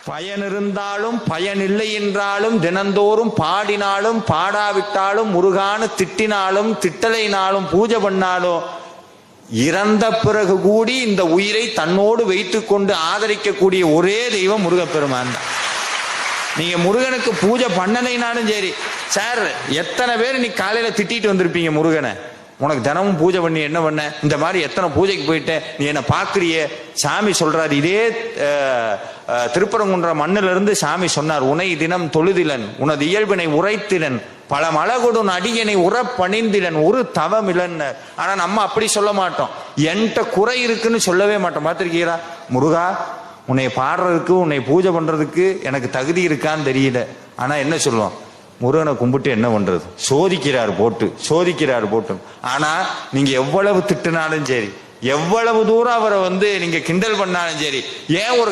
பயன் இருந்தாலும் பயன் இல்லை என்றாலும் தினந்தோறும் பாடினாலும் பாடாவிட்டாலும் முருகான்னு திட்டினாலும் திட்டலைனாலும் பூஜை பண்ணாலும் இறந்த பிறகு கூடி இந்த உயிரை தன்னோடு வைத்துக் கொண்டு ஆதரிக்கக்கூடிய ஒரே தெய்வம் முருகப்பெருமான் தான். நீங்க முருகனுக்கு பூஜை பண்ணலைனாலும் சரி, சார் எத்தனை பேர் நீ காலையில திட்டிட்டு வந்திருப்பீங்க முருகனை, உனக்கு தினமும் பூஜை பண்ணி என்ன பண்ண, இந்த மாதிரி எத்தனை பூஜைக்கு போயிட்ட, நீ என்ன பாக்குறியே. சாமி சொல்றாரு, இதே திருப்பரங்குன்ற மண்ணில இருந்து சாமி சொன்னார், உனை தினம் தொழுதிலன் உனது இயல்பினை உரைத்திலன் பல மலகொடும் அடியனை உற பணிந்திலன் ஒரு தவமிலன். ஆனா நம்ம அப்படி சொல்ல மாட்டோம், என்கிட்ட குறை இருக்குன்னு சொல்லவே மாட்டோம். பார்த்திருக்கீங்களா, முருகா உன்னை பாடுறதுக்கு உன்னை பூஜை பண்றதுக்கு எனக்கு தகுதி இருக்கான்னு தெரியல. ஆனா என்ன சொல்லுவோம், முருகனை கும்பிட்டு என்ன பண்றது, சோதிக்கிறார் போட்டு. ஆனா நீங்க எவ்வளவு திட்டினாலும் சரி, எவ்வளவு தூரம் அவரை நீங்க கிண்டல் பண்ணாலும் சரி, ஏன் ஒரு